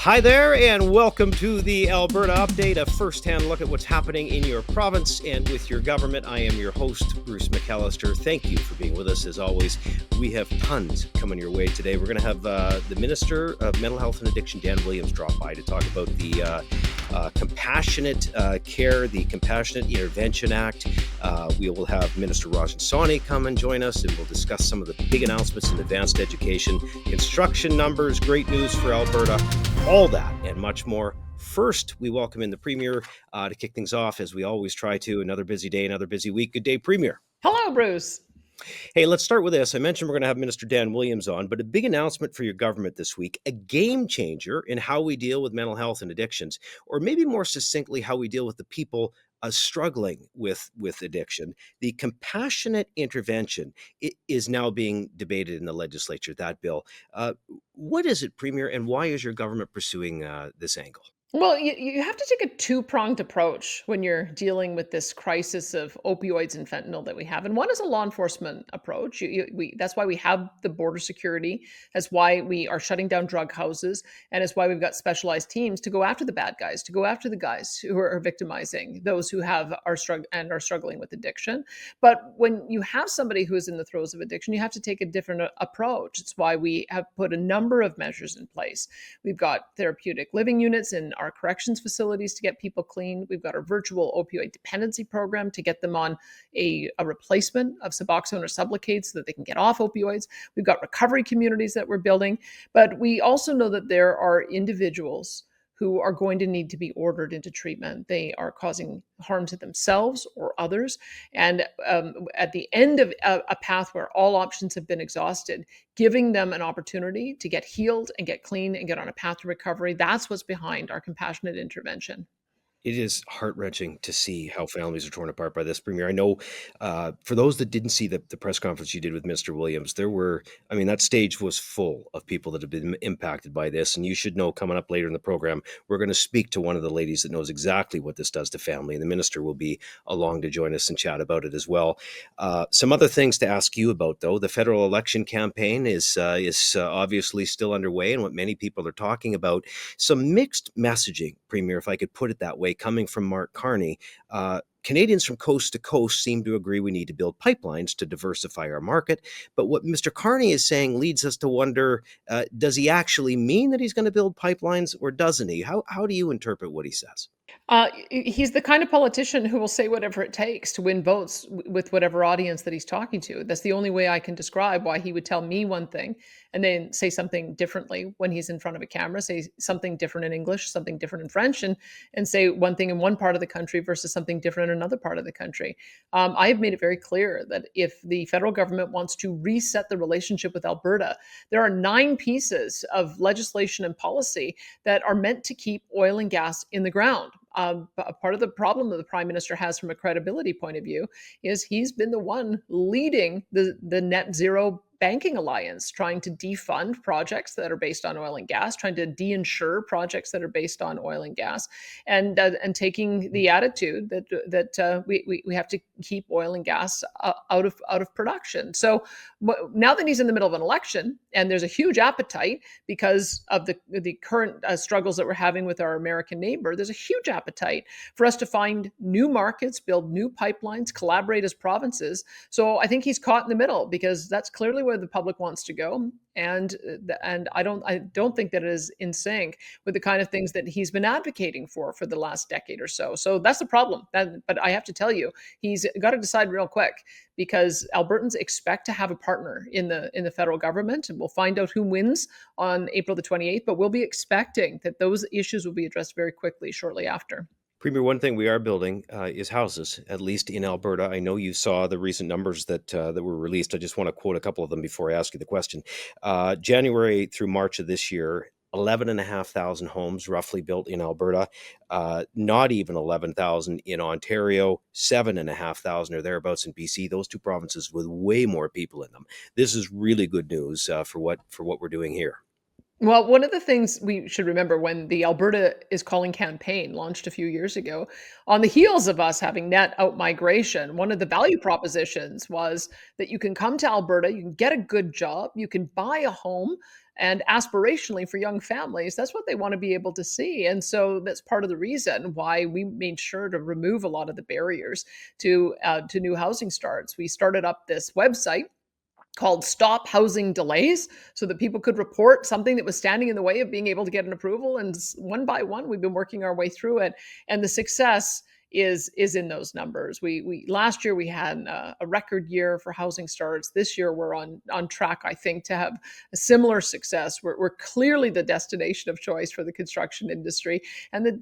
Hi there, and welcome to the Alberta Update, a first-hand look at what's happening in your province and with your government. I am your host, Bruce McAllister. Thank you for being with us. As always, we have tons coming your way today. We're going to have the Minister of Mental Health and Addiction, Dan Williams, drop by to talk about the compassionate care, the Compassionate Intervention Act. We will have Minister Rajan Sawhney come and join us, and we'll discuss some of the big announcements in advanced education, construction numbers, great news for Alberta, all that and much more. First, we welcome in the Premier to kick things off, as we always try to. Another busy day, another busy week. Good day, Premier. Hello, Bruce. Hey, let's start with this. I mentioned we're going to have Minister Dan Williams on, but a big announcement for your government this week, a game changer in how we deal with mental health and addictions, or maybe more succinctly, how we deal with the people struggling with addiction. The compassionate intervention is now being debated in the legislature, that bill. What is it, Premier, and why is your government pursuing this angle? Well, you have to take a two-pronged approach when you're dealing with this crisis of opioids and fentanyl that we have. And one is a law enforcement approach. That's why we have the border security. That's why we are shutting down drug houses. And it's why we've got specialized teams to go after the bad guys, to go after the guys who are victimizing those who are struggling with addiction. But when you have somebody who is in the throes of addiction, you have to take a different approach. It's why we have put a number of measures in place. We've got therapeutic living units in our corrections facilities to get people clean. We've got our virtual opioid dependency program to get them on a replacement of Suboxone or Sublocade so that they can get off opioids. We've got recovery communities that we're building. But we also know that there are individuals who are going to need to be ordered into treatment. They are causing harm to themselves or others. And at the end of a path where all options have been exhausted, giving them an opportunity to get healed and get clean and get on a path to recovery, that's what's behind our compassionate intervention. It is heart-wrenching to see how families are torn apart by this, Premier. I know for those that didn't see the press conference you did with Mr. Williams, that stage was full of people that have been impacted by this. And you should know, coming up later in the program, we're going to speak to one of the ladies that knows exactly what this does to family. And the minister will be along to join us and chat about it as well. Some other things to ask you about, though. The federal election campaign is obviously still underway, and what many people are talking about, some mixed messaging, Premier, if I could put it that way, coming from Mark Carney. Canadians from coast to coast seem to agree we need to build pipelines to diversify our market. But what Mr. Carney is saying leads us to wonder, does he actually mean that he's going to build pipelines, or doesn't he? How do you interpret what he says? He's the kind of politician who will say whatever it takes to win votes with whatever audience that he's talking to. That's the only way I can describe why he would tell me one thing and then say something differently when he's in front of a camera, say something different in English, something different in French, and say one thing in one part of the country versus something different in another part of the country. I have made it very clear that if the federal government wants to reset the relationship with Alberta, there are 9 pieces of legislation and policy that are meant to keep oil and gas in the ground. Part of the problem that the Prime Minister has from a credibility point of view is he's been the one leading the net zero banking alliance, trying to defund projects that are based on oil and gas, trying to de-insure projects that are based on oil and gas, and taking the attitude that we have to keep oil and gas out of production. So now that he's in the middle of an election and there's a huge appetite because of the current struggles that we're having with our American neighbor, there's a huge appetite for us to find new markets, build new pipelines, collaborate as provinces. So I think he's caught in the middle because that's clearly where the public wants to go, and I don't think that it is in sync with the kind of things that he's been advocating for the last decade or so. So that's the problem. But I have to tell you, he's got to decide real quick, because Albertans expect to have a partner in the federal government, and we'll find out who wins on April the 28th. But we'll be expecting that those issues will be addressed very quickly shortly after. Premier, one thing we are building is houses, at least in Alberta. I know you saw the recent numbers that were released. I just want to quote a couple of them before I ask you the question. January through March of this year, 11,500 homes roughly built in Alberta, not even 11,000 in Ontario, 7,500 or thereabouts in BC. Those two provinces with way more people in them. This is really good news for what we're doing here. Well, one of the things we should remember when the Alberta is Calling campaign launched a few years ago, on the heels of us having net out migration, one of the value propositions was that you can come to Alberta, you can get a good job, you can buy a home, and aspirationally for young families, that's what they want to be able to see. And so that's part of the reason why we made sure to remove a lot of the barriers to new housing starts. We started up this website called Stop Housing Delays so that people could report something that was standing in the way of being able to get an approval. And one by one, we've been working our way through it. And the success is in those numbers. We last year we had a record year for housing starts. This year we're on track, I think, to have a similar success. We're clearly the destination of choice for the construction industry and the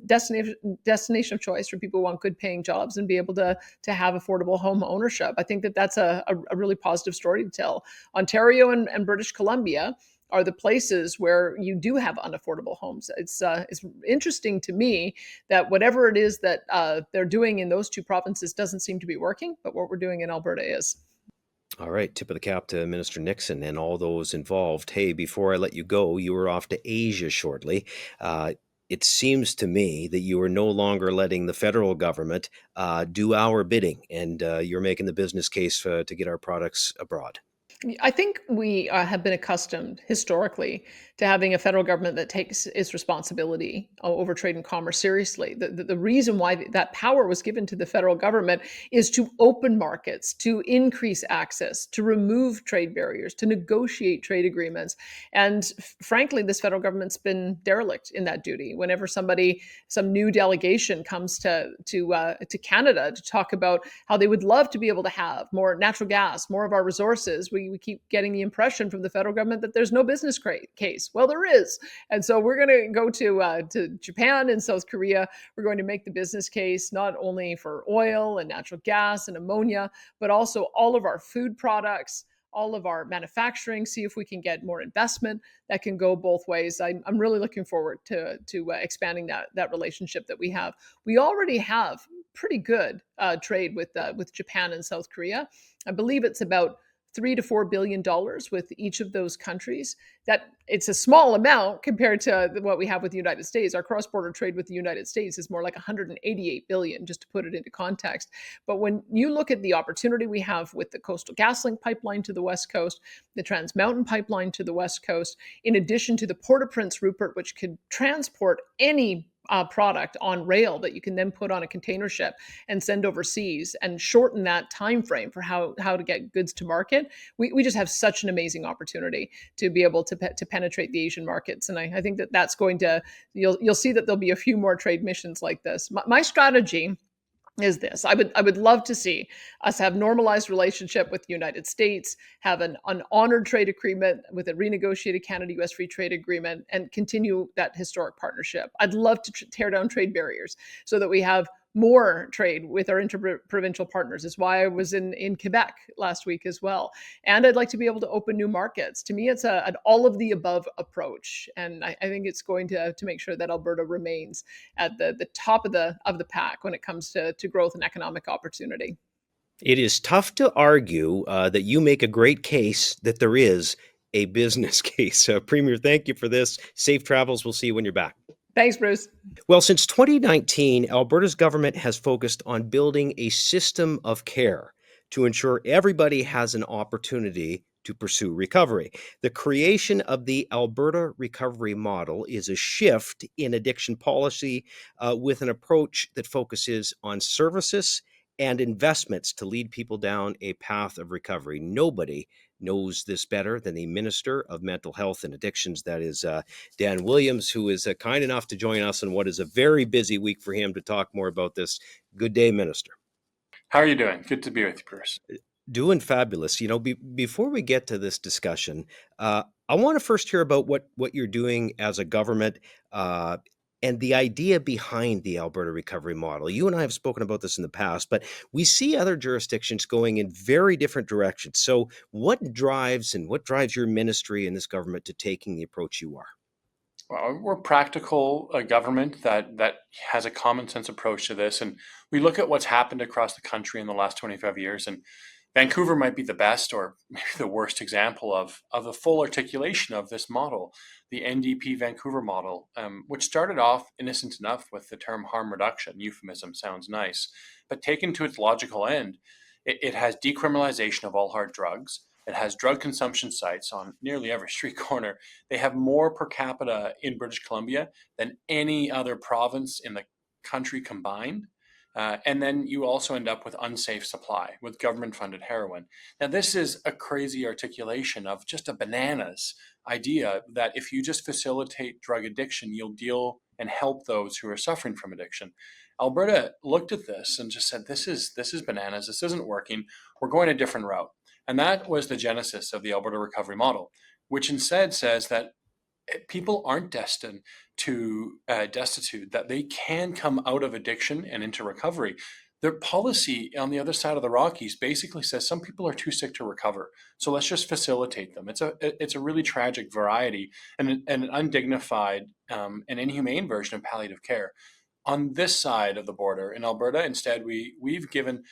destination of choice for people who want good paying jobs and be able to have affordable home ownership. I think that that's a really positive story to tell. Ontario and British Columbia are the places where you do have unaffordable homes. It's interesting to me that whatever it is that they're doing in those two provinces doesn't seem to be working, but what we're doing in Alberta is. All right, tip of the cap to Minister Nixon and all those involved. Hey, before I let you go, you were off to Asia shortly. Uh, it seems to me that you are no longer letting the federal government do our bidding, and you're making the business case to get our products abroad. I think we have been accustomed historically to having a federal government that takes its responsibility over trade and commerce seriously. The reason why that power was given to the federal government is to open markets, to increase access, to remove trade barriers, to negotiate trade agreements. And frankly, this federal government's been derelict in that duty. Whenever some new delegation comes to Canada to talk about how they would love to be able to have more natural gas, more of our resources, we keep getting the impression from the federal government that there's no business case. Well, there is. And so we're going to go to Japan and South Korea. We're going to make the business case not only for oil and natural gas and ammonia, but also all of our food products, all of our manufacturing, see if we can get more investment that can go both ways. I'm really looking forward to expanding that relationship that we have. We already have pretty good trade with Japan and South Korea. I believe it's about $3 to $4 billion with each of those countries. That it's a small amount compared to what we have with the United States. Our cross-border trade with the United States is more like 188 billion, just to put it into context. But when you look at the opportunity we have with the Coastal GasLink pipeline to the West Coast, the Trans Mountain pipeline to the West Coast, in addition to the Port of Prince Rupert, which could transport any product on rail that you can then put on a container ship and send overseas and shorten that time frame for how to get goods to market. We just have such an amazing opportunity to be able to penetrate the Asian markets, and I think that's going to you'll see that there'll be a few more trade missions like this. My strategy is this. I would love to see us have normalized relationship with the United States, have an honored trade agreement with a renegotiated Canada-US free trade agreement, and continue that historic partnership. I'd love to tear down trade barriers so that we have more trade with our interprovincial partners. Is why I was in Quebec last week as well. And I'd like to be able to open new markets. To me, it's an all of the above approach. And I think it's going to make sure that Alberta remains at the top of the pack when it comes to growth and economic opportunity. It is tough to argue that you make a great case that there is a business case. Premier, thank you for this. Safe travels. We'll see you when you're back. Thanks, Bruce. Well, since 2019, Alberta's government has focused on building a system of care to ensure everybody has an opportunity to pursue recovery. The creation of the Alberta Recovery Model is a shift in addiction policy with an approach that focuses on services and investments to lead people down a path of recovery. Nobody knows this better than the Minister of Mental Health and Addictions. That is Dan Williams, who is kind enough to join us on what is a very busy week for him to talk more about this. Good day, Minister. How are you doing? Good to be with you, Bruce. Doing fabulous. You know, before we get to this discussion, I want to first hear about what you're doing as a government and the idea behind the Alberta Recovery Model. You and I have spoken about this in the past, but we see other jurisdictions going in very different directions. So what drives your ministry and this government to taking the approach you are? Well, we're practical government that has a common sense approach to this, and we look at what's happened across the country in the last 25 years, and Vancouver might be the best or maybe the worst example of the full articulation of this model, the NDP Vancouver model, which started off innocent enough with the term harm reduction. Euphemism sounds nice, but taken to its logical end, it has decriminalization of all hard drugs. It has drug consumption sites on nearly every street corner. They have more per capita in British Columbia than any other province in the country combined. And then you also end up with unsafe supply, with government funded heroin. Now, this is a crazy articulation of just a bananas idea that if you just facilitate drug addiction, you'll deal and help those who are suffering from addiction. Alberta looked at this and just said, this is bananas. This isn't working. We're going a different route. And that was the genesis of the Alberta recovery model, which instead says that people aren't destined to destitute, that they can come out of addiction and into recovery. Their policy on the other side of the Rockies basically says some people are too sick to recover, so let's just facilitate them. It's a really tragic variety and an undignified and inhumane version of palliative care. On this side of the border in Alberta, instead, we've given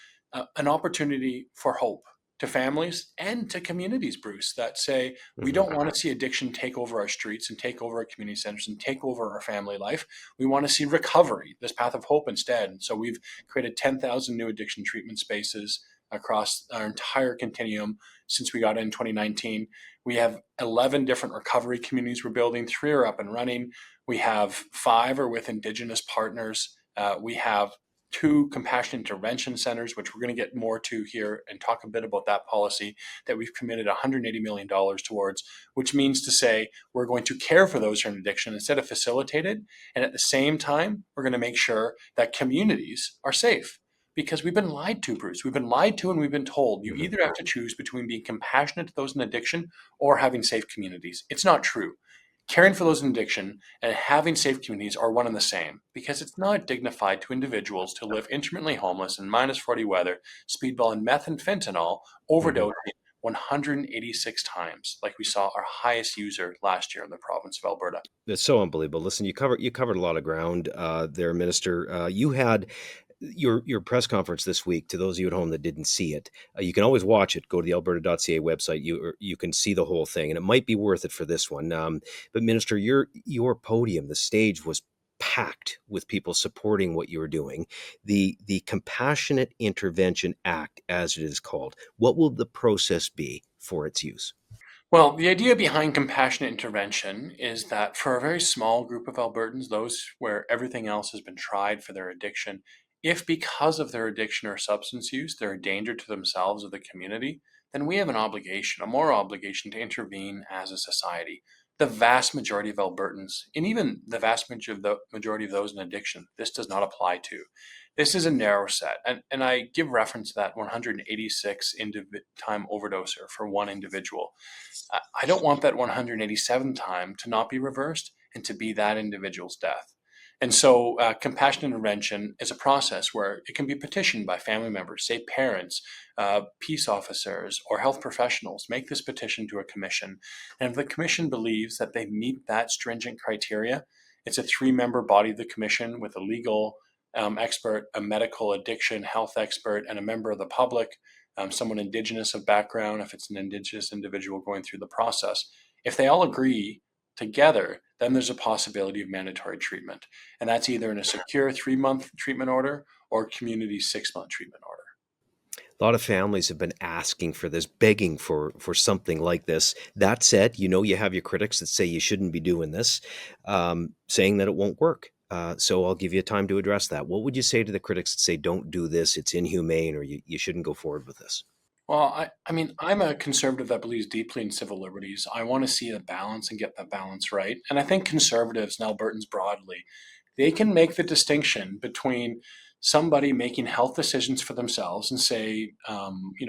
an opportunity for hope to families and to communities, Bruce, that say we Mhm. don't want to see addiction take over our streets and take over our community centers and take over our family life. We want to see recovery, this path of hope instead. And so we've created 10,000 new addiction treatment spaces across our entire continuum since we got in 2019. We have 11 different recovery communities we're building. 3 are up and running. We have 5 are with Indigenous partners. We have 2 compassionate intervention centers, which we're going to get more to here and talk a bit about that policy that we've committed $180 million towards, which means to say we're going to care for those who are in addiction instead of facilitate it. And at the same time, we're going to make sure that communities are safe. Because we've been lied to, Bruce. We've been lied to and we've been told you Mhm. either have to choose between being compassionate to those in addiction or having safe communities. It's not true. Caring for those in addiction and having safe communities are one and the same because it's not dignified to individuals to live intermittently homeless in minus 40 weather, speedballing meth and fentanyl, Mhm. overdosing 186 times, like we saw our highest user last year in the province of Alberta. It's so unbelievable. Listen, you covered a lot of ground there, Minister. You had your press conference this week. To those of you at home that didn't see it, you can always watch it. Go to the Alberta.ca website. You can see the whole thing, and it might be worth it for this one. But Minister, your podium, the stage was packed with people supporting what you were doing. The Compassionate Intervention Act, as it is called. What will the process be for its use? Well, the idea behind compassionate intervention is that for a very small group of Albertans, those where everything else has been tried for their addiction, if because of their addiction or substance use, they're a danger to themselves or the community, then we have an obligation, a moral obligation to intervene as a society. The vast majority of Albertans, and even the vast majority of those in addiction, this does not apply to. This is a narrow set, and I give reference to that 186 time overdoser for one individual. I don't want that 187th time to not be reversed and to be that individual's death. And so, compassionate intervention is a process where it can be petitioned by family members, say parents, peace officers, or health professionals. Make this petition to a commission. And if the commission believes that they meet that stringent criteria, it's a 3-member body of the commission with a legal expert, a medical addiction health expert, and a member of the public, someone Indigenous of background, if it's an Indigenous individual going through the process. If they all agree together, then there's a possibility of mandatory treatment. And that's either in a secure 3-month treatment order or community 6-month treatment order. A lot of families have been asking for this, begging for something like this. That said, you have your critics that say you shouldn't be doing this, saying that it won't work. So I'll give you time to address that. What would you say to the critics that say don't do this, it's inhumane, or you shouldn't go forward with this? Well, I mean, I'm a conservative that believes deeply in civil liberties. I want to see the balance and get that balance right. And I think conservatives and Albertans broadly, they can make the distinction between somebody making health decisions for themselves and say,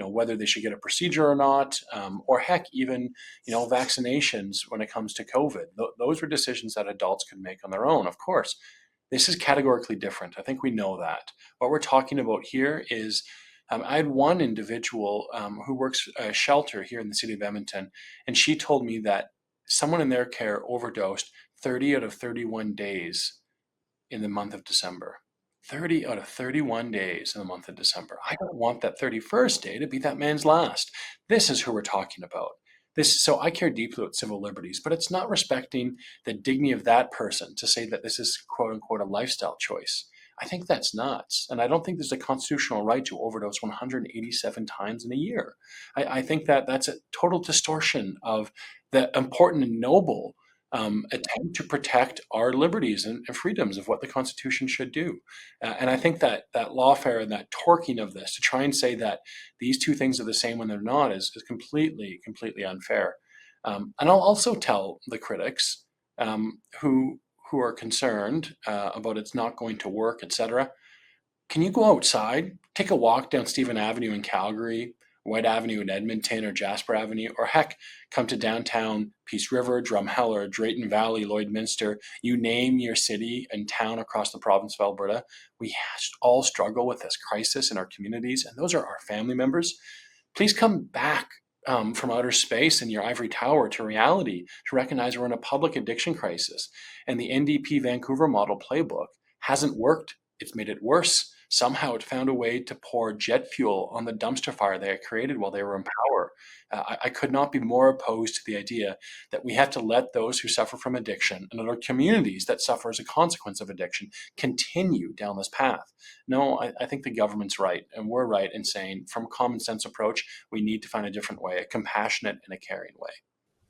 whether they should get a procedure or not, or heck, even, vaccinations when it comes to COVID. Those were decisions that adults could make on their own, of course. This is categorically different. I think we know that. What we're talking about here is I had one individual who works a shelter here in the city of Edmonton, and she told me that someone in their care overdosed 30 out of 31 days in the month of December. 30 out of 31 days in the month of December. I don't want that 31st day to be that man's last. This is who we're talking about. So I care deeply about civil liberties, but it's not respecting the dignity of that person to say that this is quote unquote a lifestyle choice. I think that's nuts. And I don't think there's a constitutional right to overdose 187 times in a year. I think that that's a total distortion of the important and noble attempt to protect our liberties and freedoms of what the Constitution should do. And I think that that lawfare and that torquing of this to try and say that these two things are the same when they're not is completely, completely unfair. And I'll also tell the critics who are concerned about it's not going to work, etc. Can you go outside, take a walk down Stephen Avenue in Calgary, White Avenue in Edmonton, or Jasper Avenue, or heck, come to downtown Peace River, Drumheller, Drayton Valley, Lloydminster, you name your city and town across the province of Alberta. We all struggle with this crisis in our communities, and those are our family members. Please come back from outer space in your ivory tower to reality to recognize we're in a public addiction crisis. And the NDP Vancouver model playbook hasn't worked. It's made it worse. Somehow it found a way to pour jet fuel on the dumpster fire they had created while they were in power. I could not be more opposed to the idea that we have to let those who suffer from addiction and other communities that suffer as a consequence of addiction continue down this path. No, I think the government's right, and we're right in saying, from a common sense approach, we need to find a different way, a compassionate and a caring way.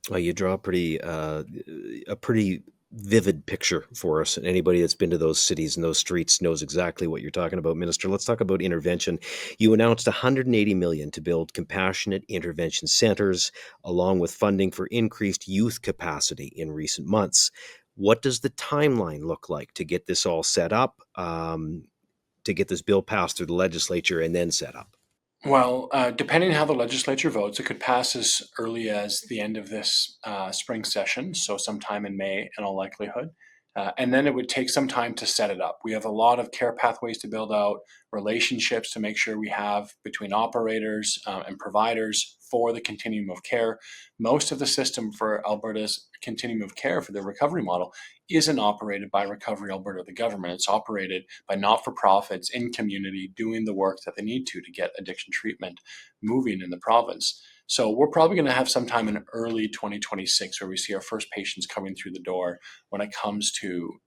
Well, you draw a pretty vivid picture for us, and anybody that's been to those cities and those streets knows exactly what you're talking about, Minister. Let's talk about intervention. You announced 180 million to build compassionate intervention centers, along with funding for increased youth capacity in recent months. What does the timeline look like to get this all set up, to get this bill passed through the legislature and then set up? Well, depending on how the legislature votes, it could pass as early as the end of this spring session, so sometime in May in all likelihood. And then it would take some time to set it up. We have a lot of care pathways to build out, relationships to make sure we have between operators and providers for the continuum of care. Most of the system for Alberta's continuum of care for the recovery model isn't operated by Recovery Alberta, the government. It's operated by not-for-profits in community doing the work that they need to get addiction treatment moving in the province. So we're probably going to have some time in early 2026 where we see our first patients coming through the door when it comes to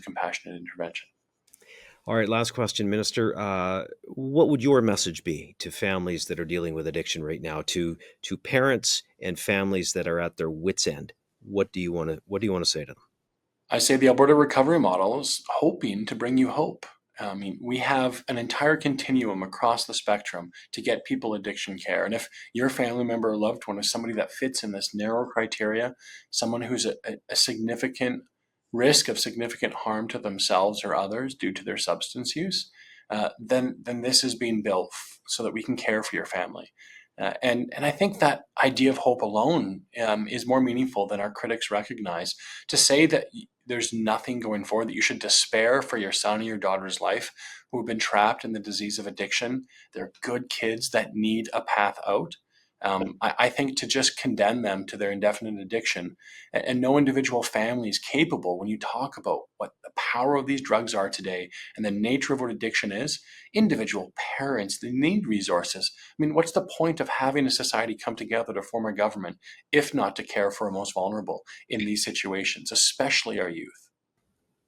compassionate intervention. All right, last question, Minister. What would your message be to families that are dealing with addiction right now, to parents and families that are at their wits' end? What do you want to say to them? I say the Alberta recovery model is hoping to bring you hope. I mean, we have an entire continuum across the spectrum to get people addiction care. And if your family member or loved one is somebody that fits in this narrow criteria, someone who's a significant risk of significant harm to themselves or others due to their substance use, then this is being built so that we can care for your family. And I think that idea of hope alone is more meaningful than our critics recognize. To say that there's nothing going forward, that you should despair for your son or your daughter's life who have been trapped in the disease of addiction. They're good kids that need a path out. I think to just condemn them to their indefinite addiction, and no individual family is capable, when you talk about what the power of these drugs are today and the nature of what addiction is, individual parents, they need resources. I mean, what's the point of having a society come together to form a government if not to care for our most vulnerable in these situations, especially our youth?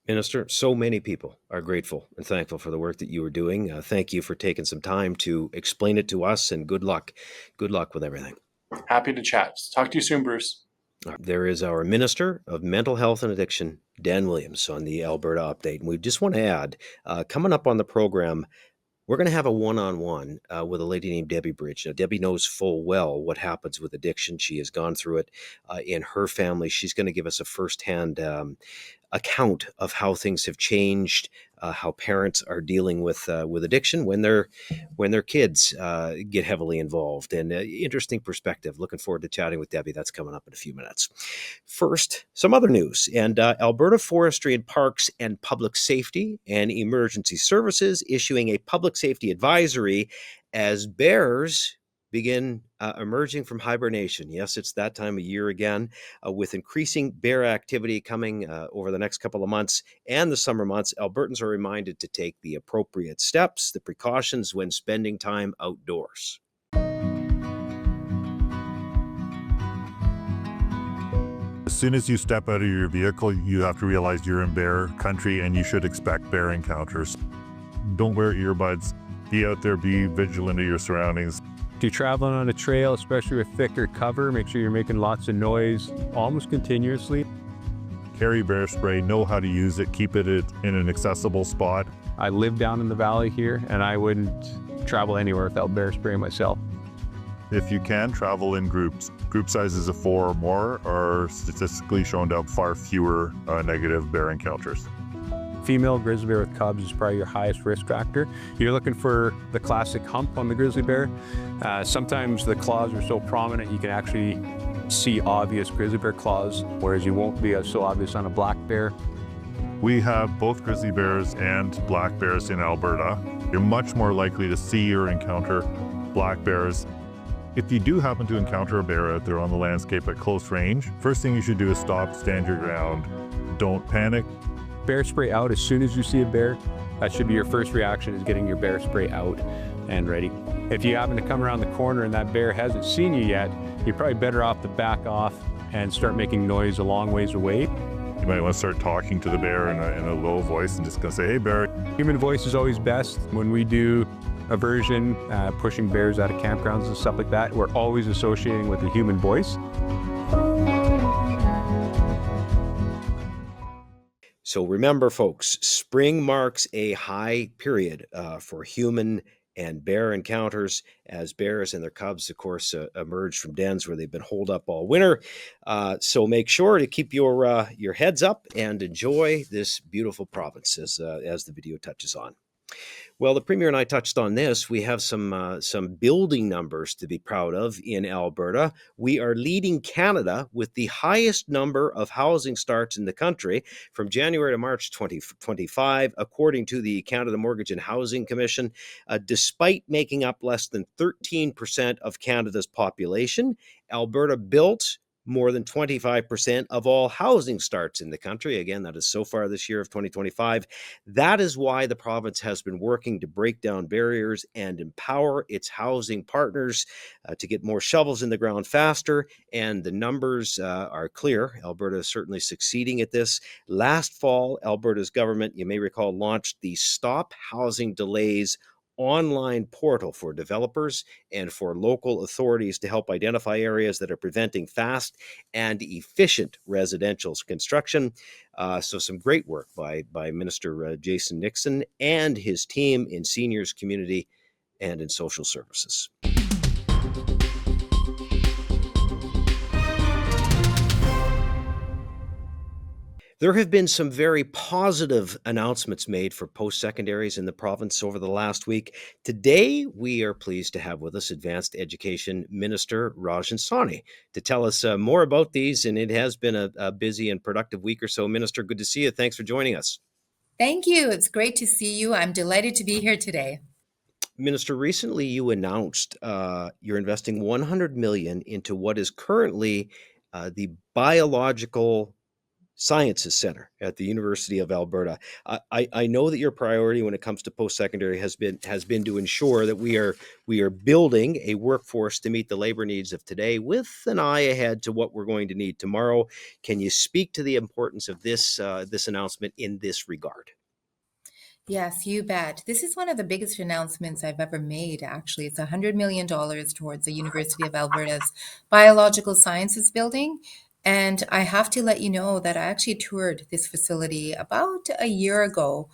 Minister, so many people are grateful and thankful for the work that you are doing. Thank you for taking some time to explain it to us, and good luck. Good luck with everything. Happy to chat. Talk to you soon, Bruce. There is our Minister of Mental Health and Addiction, Dan Williams, on the Alberta Update. And we just want to add, coming up on the program, we're going to have a one-on-one with a lady named Debbie Bridge. Now, Debbie knows full well what happens with addiction. She has gone through it in her family. She's going to give us a firsthand account of how things have changed, how parents are dealing with addiction when their kids get heavily involved. And interesting perspective. Looking forward to chatting with Debbie. That's coming up in a few minutes. First, some other news. And Alberta Forestry and Parks and Public Safety and Emergency Services issuing a public safety advisory as bears begin emerging from hibernation. Yes, it's that time of year again, with increasing bear activity coming over the next couple of months and the summer months. Albertans are reminded to take the appropriate steps, the precautions when spending time outdoors. As soon as you step out of your vehicle, you have to realize you're in bear country and you should expect bear encounters. Don't wear earbuds. Be out there, be vigilant of your surroundings. If you're traveling on a trail, especially with thicker cover, make sure you're making lots of noise almost continuously. Carry bear spray, know how to use it, keep it in an accessible spot. I live down in the valley here and I wouldn't travel anywhere without bear spray myself. If you can, travel in groups. Group sizes of 4 or more are statistically shown to have far fewer negative bear encounters. Female grizzly bear with cubs is probably your highest risk factor. You're looking for the classic hump on the grizzly bear. Sometimes the claws are so prominent you can actually see obvious grizzly bear claws, whereas you won't be so obvious on a black bear. We have both grizzly bears and black bears in Alberta. You're much more likely to see or encounter black bears. If you do happen to encounter a bear out there on the landscape at close range, first thing you should do is stop, stand your ground. Don't panic. Bear spray out as soon as you see a bear. That should be your first reaction, is getting your bear spray out and ready. If you happen to come around the corner and that bear hasn't seen you yet, you're probably better off to back off and start making noise a long ways away. You might want to start talking to the bear in a low voice and just gonna say, hey bear. Human voice is always best. When we do aversion, pushing bears out of campgrounds and stuff like that, we're always associating with the human voice. So remember, folks, spring marks a high period for human and bear encounters as bears and their cubs, of course, emerge from dens where they've been holed up all winter. So make sure to keep your heads up and enjoy this beautiful province as the video touches on. Well, the Premier and I touched on this. We have some building numbers to be proud of in Alberta. We are leading Canada with the highest number of housing starts in the country from January to March 2025, according to the Canada Mortgage and Housing Commission. Despite making up less than 13% of Canada's population, Alberta built more than 25% of all housing starts in the country. Again, that is so far this year of 2025. That is why the province has been working to break down barriers and empower its housing partners to get more shovels in the ground faster. And the numbers are clear. Alberta is certainly succeeding at this. Last fall, Alberta's government, you may recall, launched the Stop Housing Delays online portal for developers and for local authorities to help identify areas that are preventing fast and efficient residential construction. So some great work by Minister Jason Nixon and his team in seniors, community, and in social services. There have been some very positive announcements made for post-secondaries in the province over the last week. Today, we are pleased to have with us Advanced Education Minister Rajan Sawhney to tell us more about these, and it has been a busy and productive week or so. Minister, good to see you. Thanks for joining us. Thank you. It's great to see you. I'm delighted to be here today. Minister, recently you announced you're investing $100 million into what is currently the Biological Sciences Center at the University of Alberta. I know that your priority when it comes to post-secondary has been to ensure that we are building a workforce to meet the labor needs of today with an eye ahead to what we're going to need tomorrow. Can you speak to the importance of this announcement in this regard? Yes, you bet. This is one of the biggest announcements I've ever made, actually. It's $100 million towards the University of Alberta's Biological Sciences building. And I have to let you know that I actually toured this facility about a year ago.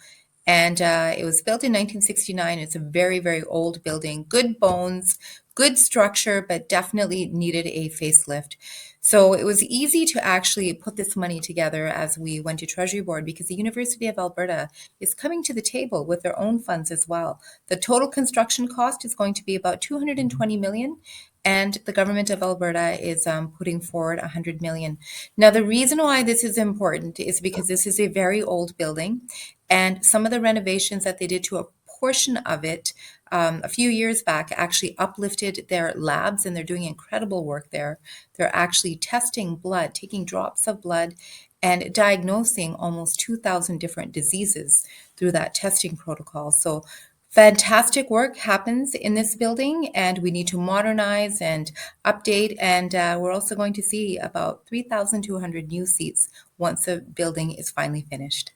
And it was built in 1969. It's a very, very old building, good bones, good structure, but definitely needed a facelift. So it was easy to actually put this money together as we went to Treasury Board because the University of Alberta is coming to the table with their own funds as well. The total construction cost is going to be about $220 million. And the government of Alberta is putting forward $100 million. Now, the reason why this is important is because this is a very old building, and some of the renovations that they did to a portion of it a few years back actually uplifted their labs, and they're doing incredible work there. They're actually testing blood, taking drops of blood, and diagnosing almost 2,000 different diseases through that testing protocol. So fantastic work happens in this building, and we need to modernize and update. And we're also going to see about 3,200 new seats once the building is finally finished.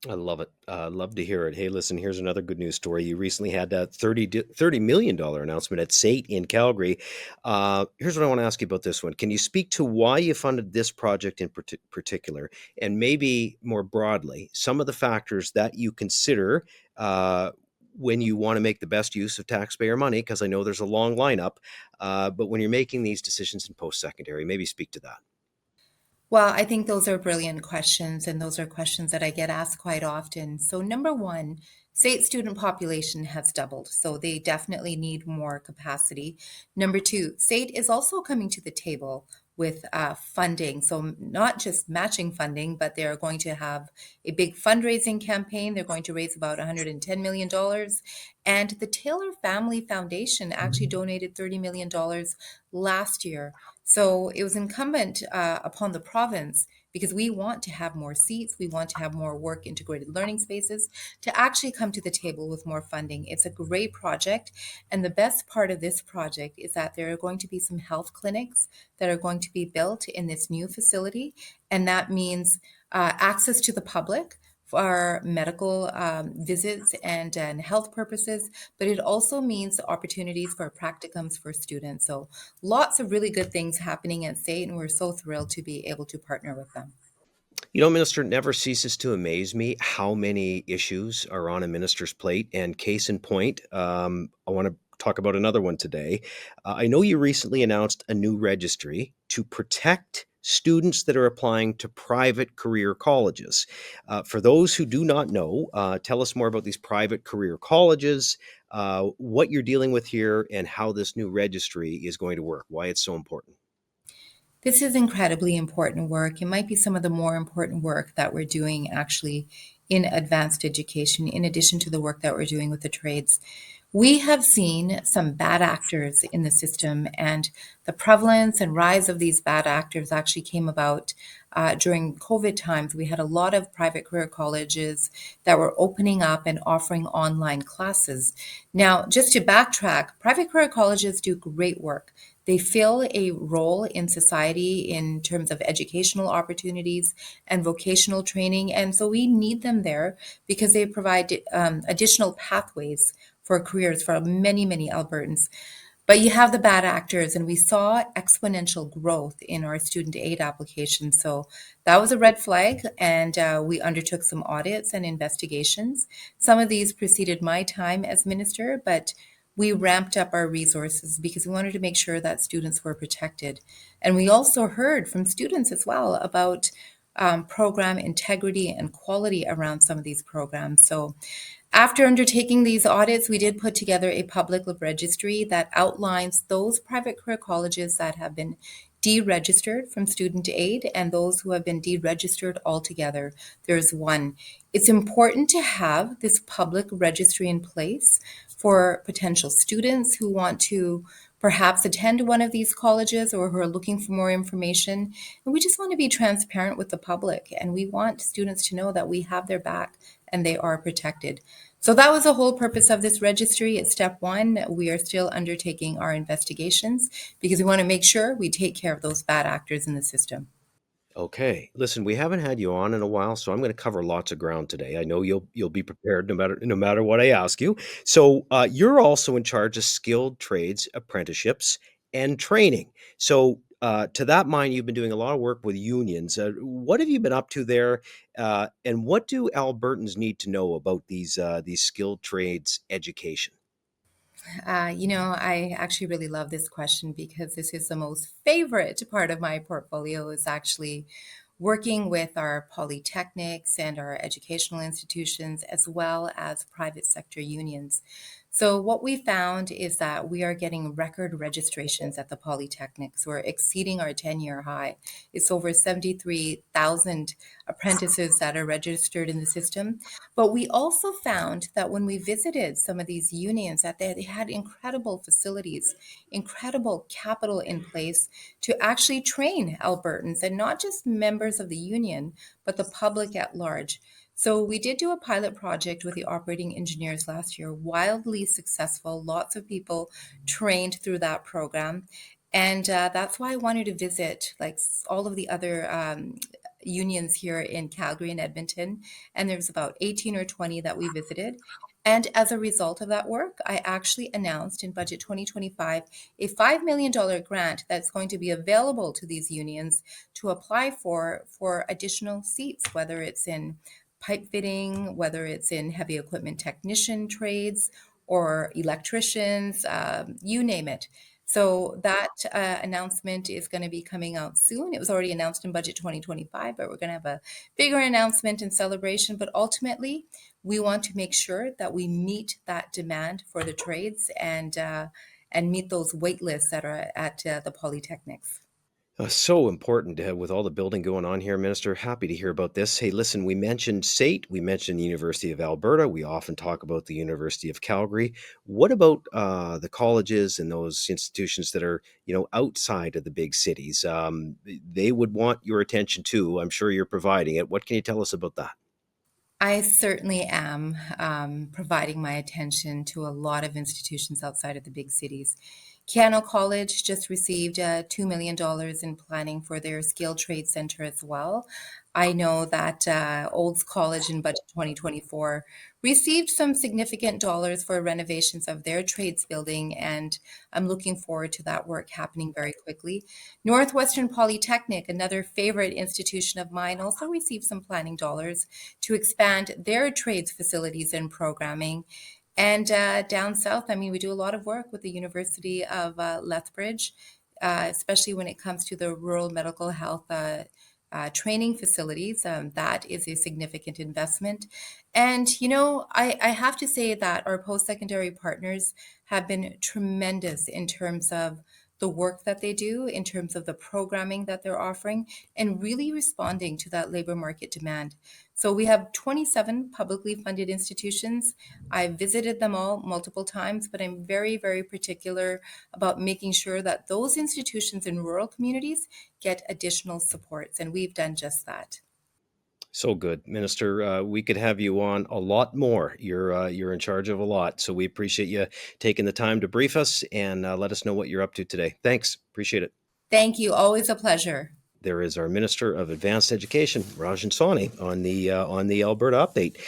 I love it. Love to hear it. Hey, listen, here's another good news story. You recently had that $30 million announcement at SAIT in Calgary. Here's what I want to ask you about this one. Can you speak to why you funded this project in particular, and maybe more broadly, some of the factors that you consider when you want to make the best use of taxpayer money? Because I know there's a long lineup, but when you're making these decisions in post-secondary, maybe speak to that. Well, I think those are brilliant questions, and those are questions that I get asked quite often. So, number one, state student population has doubled, so they definitely need more capacity. Number two, state is also coming to the table with funding. So, not just matching funding, but they're going to have a big fundraising campaign. They're going to raise about $110 million. And the Taylor Family Foundation actually donated $30 million last year. So it was incumbent upon the province, because we want to have more seats, we want to have more work integrated learning spaces, to actually come to the table with more funding. It's a great project. And the best part of this project is that there are going to be some health clinics that are going to be built in this new facility. And that means access to the public for medical visits and health purposes, but it also means opportunities for practicums for students. So lots of really good things happening at SAIT, and we're so thrilled to be able to partner with them. You know, Minister, it never ceases to amaze me how many issues are on a minister's plate. And case in point, I want to talk about another one today. I know you recently announced a new registry to protect students that are applying to private career colleges. For those who do not know, tell us more about these private career colleges, what you're dealing with here, and how this new registry is going to work, why it's so important. This is incredibly important work. It might be some of the more important work that we're doing actually in advanced education, in addition to the work that we're doing with the trades. We have seen some bad actors in the system, and the prevalence and rise of these bad actors actually came about during COVID times. We had a lot of private career colleges that were opening up and offering online classes. Now, just to backtrack, private career colleges do great work. They fill a role in society in terms of educational opportunities and vocational training. And so we need them there because they provide additional pathways for careers for many, many Albertans. But you have the bad actors, and we saw exponential growth in our student aid applications. So that was a red flag, and we undertook some audits and investigations. Some of these preceded my time as minister, but we ramped up our resources because we wanted to make sure that students were protected. And we also heard from students as well about program integrity and quality around some of these programs. So after undertaking these audits, we did put together a public registry that outlines those private career colleges that have been deregistered from student aid and those who have been deregistered altogether. There's one. It's important to have this public registry in place for potential students who want to perhaps attend one of these colleges or who are looking for more information. And we just want to be transparent with the public, and we want students to know that we have their back and they are protected. So that was the whole purpose of this registry. At step one, we are still undertaking our investigations because we want to make sure we take care of those bad actors in the system. Okay. Listen, we haven't had you on in a while, so I'm going to cover lots of ground today. I know you'll be prepared no matter what I ask you. So you're also in charge of skilled trades apprenticeships and training. So to that mind, you've been doing a lot of work with unions. What have you been up to there, and what do Albertans need to know about these skilled trades education? I actually really love this question because this is the most favorite part of my portfolio, is actually working with our polytechnics and our educational institutions as well as private sector unions. So what we found is that we are getting record registrations at the polytechnics. We're exceeding our 10-year high. It's over 73,000 apprentices that are registered in the system. But we also found that when we visited some of these unions, that they had incredible facilities, incredible capital in place to actually train Albertans, and not just members of the union, but the public at large. So we did do a pilot project with the operating engineers last year, wildly successful. Lots of people trained through that program. And that's why I wanted to visit all of the other unions here in Calgary and Edmonton. And there's about 18 or 20 that we visited. And as a result of that work, I actually announced in Budget 2025 a $5 million grant that's going to be available to these unions to apply for additional seats, whether it's in pipe fitting, whether it's in heavy equipment technician trades or electricians, you name it. So that announcement is going to be coming out soon. It was already announced in Budget 2025, but we're going to have a bigger announcement and celebration. But ultimately, we want to make sure that we meet that demand for the trades and meet those wait lists that are at the polytechnics. So important to have with all the building going on here, Minister. Happy to hear about this. Hey, listen, we mentioned SAIT, we mentioned the University of Alberta, we often talk about the University of Calgary. What about the colleges and those institutions that are, outside of the big cities? They would want your attention too. I'm sure you're providing it. What can you tell us about that? I certainly am providing my attention to a lot of institutions outside of the big cities. Kano College just received $2 million in planning for their skilled trade center as well. I know that Olds College in Budget 2024 received some significant dollars for renovations of their trades building, and I'm looking forward to that work happening very quickly. Northwestern Polytechnic, another favorite institution of mine, also received some planning dollars to expand their trades facilities and programming. And down south, I mean, we do a lot of work with the University of Lethbridge, especially when it comes to the rural medical health training facilities. That is a significant investment. And, I have to say that our post-secondary partners have been tremendous in terms of the work that they do, in terms of the programming that they're offering, and really responding to that labor market demand. So we have 27 publicly funded institutions. I've visited them all multiple times, but I'm very, very particular about making sure that those institutions in rural communities get additional supports, and we've done just that. So good, Minister. We could have you on a lot more. You're in charge of a lot, so we appreciate you taking the time to brief us and let us know what you're up to today. Thanks, appreciate it. Thank you. Always a pleasure. There is our Minister of Advanced Education, Rajan Sawhney, on the Alberta update.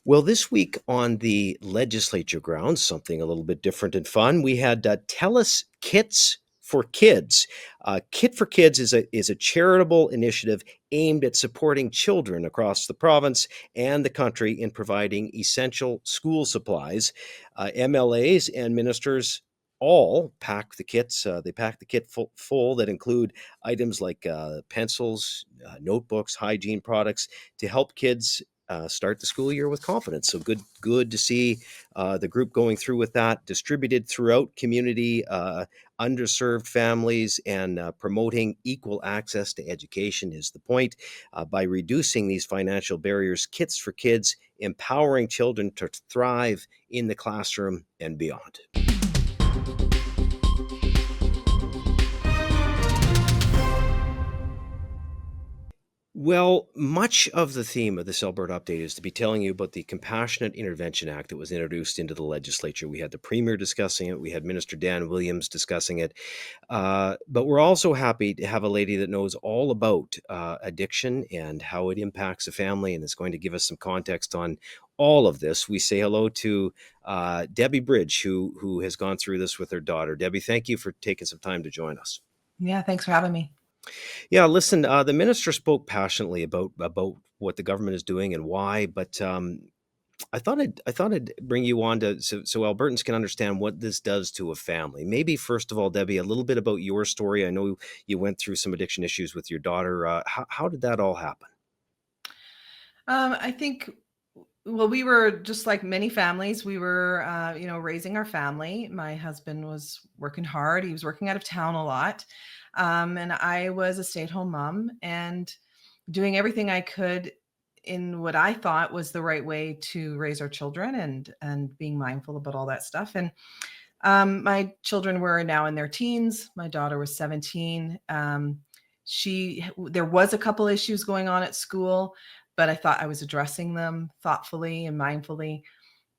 Well, this week on the legislature grounds, something a little bit different and fun. We had TELUS Kits for Kids. Kit for Kids is a charitable initiative aimed at supporting children across the province and the country in providing essential school supplies. MLAs and ministers all pack the kits. They pack the kit full that include items like pencils, notebooks, hygiene products to help kids start the school year with confidence. So good to see the group going through with that, distributed throughout community, underserved families, and promoting equal access to education is the point. By reducing these financial barriers, Kits for Kids, empowering children to thrive in the classroom and beyond. Well, much of the theme of this Alberta update is to be telling you about the Compassionate Intervention Act that was introduced into the legislature. We had the Premier discussing it. We had Minister Dan Williams discussing it. But we're also happy to have a lady that knows all about addiction and how it impacts a family and is going to give us some context on all of this. We say hello to Debbie Bridge, who has gone through this with her daughter. Debbie, thank you for taking some time to join us. Yeah, thanks for having me. Yeah, listen, the minister spoke passionately about what the government is doing and why, but I thought I'd bring you on so Albertans can understand what this does to a family. Maybe first of all, Debbie, a little bit about your story. I know you went through some addiction issues with your daughter. How did that all happen? I think Well, we were just like many families. We were, raising our family. My husband was working hard. He was working out of town a lot. And I was a stay-at-home mom and doing everything I could in what I thought was the right way to raise our children and being mindful about all that stuff. And my children were now in their teens. My daughter was 17. There was a couple issues going on at school, but I thought I was addressing them thoughtfully and mindfully.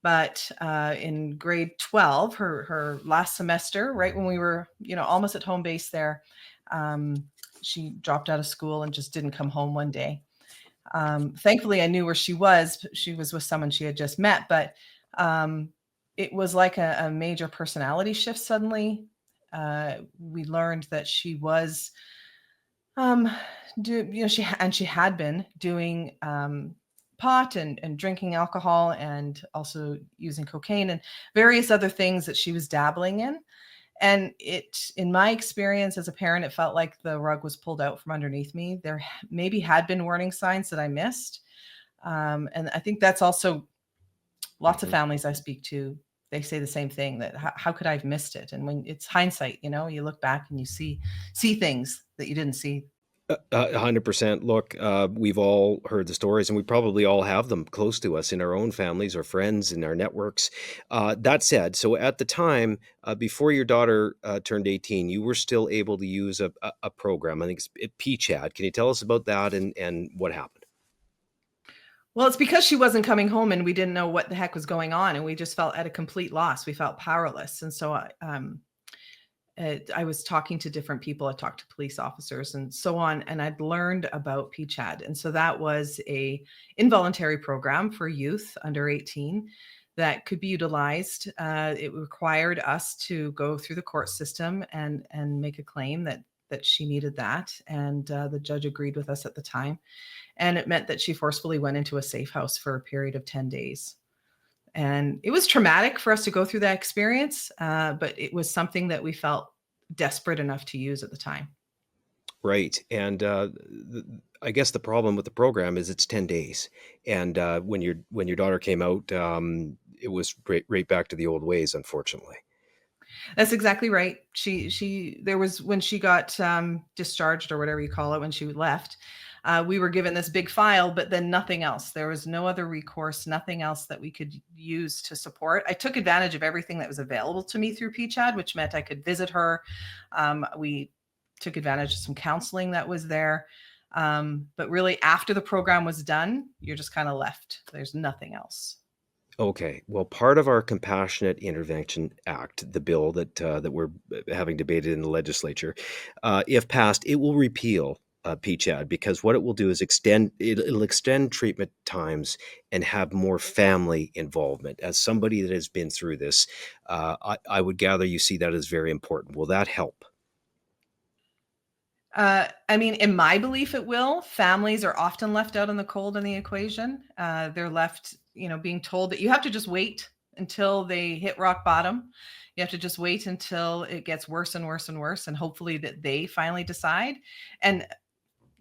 But in grade 12, her last semester, right when we were, almost at home base there, she dropped out of school and just didn't come home one day. Thankfully, I knew where she was. She was with someone she had just met, but it was like a major personality shift suddenly. We learned that she was, she had been doing pot and drinking alcohol and also using cocaine and various other things that she was dabbling in. And in my experience as a parent, it felt like the rug was pulled out from underneath me. There maybe had been warning signs that I missed. And I think that's also lots of families I speak to. They say the same thing, that how could I have missed it? And when it's hindsight, you look back and you see things that you didn't see. 100%. Look, we've all heard the stories, and we probably all have them close to us in our own families or friends in our networks. That said, so at the time, before your daughter turned 18, you were still able to use a program. I think it's PCAD. Can you tell us about that and what happened? Well, it's because she wasn't coming home and we didn't know what the heck was going on. And we just felt at a complete loss. We felt powerless. And so I was talking to different people. I talked to police officers and so on, and I'd learned about PCAD. And so that was a involuntary program for youth under 18 that could be utilized. It required us to go through the court system and make a claim that she needed that. And the judge agreed with us at the time. And it meant that she forcefully went into a safe house for a period of 10 days. And it was traumatic for us to go through that experience, but it was something that we felt desperate enough to use at the time. Right. And I guess the problem with the program is it's 10 days. And when your daughter came out, it was right back to the old ways, unfortunately. That's exactly right. There was, when she got discharged or whatever you call it, when she left, we were given this big file, but then nothing else. There was no other recourse, nothing else that we could use to support. I took advantage of everything that was available to me through PCAD, which meant I could visit her. We took advantage of some counseling that was there. But really, after the program was done, you're just kind of left. There's nothing else. Okay. Well, part of our Compassionate Intervention Act, the bill that we're having debated in the legislature, if passed, it will repeal PCAD, because what it will do is it'll extend treatment times and have more family involvement. As somebody that has been through this, I would gather you see that as very important. Will that help? I mean, in my belief, it will. Families are often left out in the cold in the equation. They're left, being told that you have to just wait until they hit rock bottom. You have to just wait until it gets worse and worse and worse, and hopefully that they finally decide. And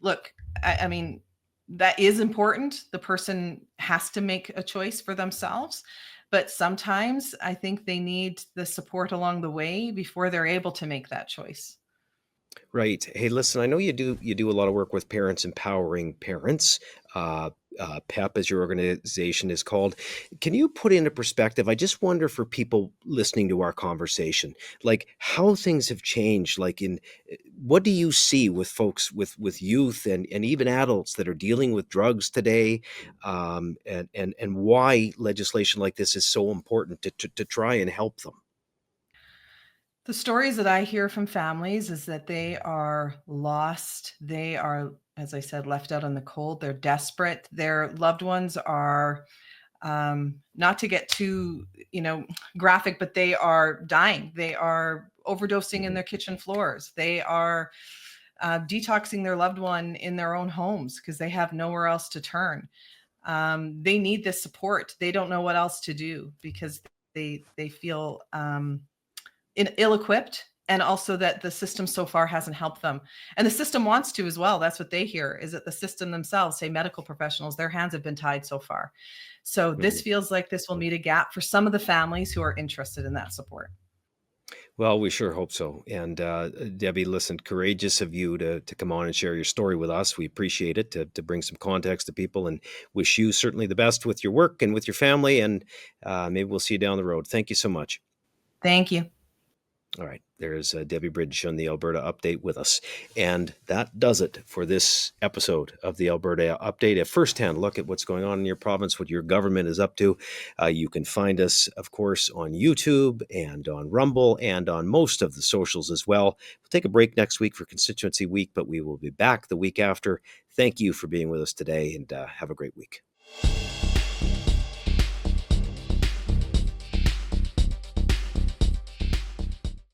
look, I mean, that is important. The person has to make a choice for themselves. But sometimes I think they need the support along the way before they're able to make that choice. Right. Hey, listen, I know you do a lot of work with parents, empowering parents. PEP, as your organization is called. Can you put into perspective? I just wonder, for people listening to our conversation, like how things have changed. Like, what do you see with folks, with youth and even adults that are dealing with drugs today, and why legislation like this is so important to try and help them? The stories that I hear from families is that they are lost. They are, as I said, left out in the cold. They're desperate. Their loved ones are, not to get too, graphic, but they are dying. They are overdosing in their kitchen floors. They are detoxing their loved one in their own homes because they have nowhere else to turn. They need this support. They don't know what else to do because they feel ill-equipped and also that the system so far hasn't helped them. And the system wants to as well. That's what they hear, is that the system themselves, say medical professionals, their hands have been tied so far. So this feels like this will meet a gap for some of the families who are interested in that support. Well, we sure hope so. And Debbie, listen, courageous of you to come on and share your story with us. We appreciate it, to bring some context to people, and wish you certainly the best with your work and with your family. And maybe we'll see you down the road. Thank you so much. Thank you. All right. There's Debbie Bridge on the Alberta Update with us. And that does it for this episode of the Alberta Update. A firsthand look at what's going on in your province, what your government is up to. You can find us, of course, on YouTube and on Rumble and on most of the socials as well. We'll take a break next week for Constituency Week, but we will be back the week after. Thank you for being with us today, and have a great week.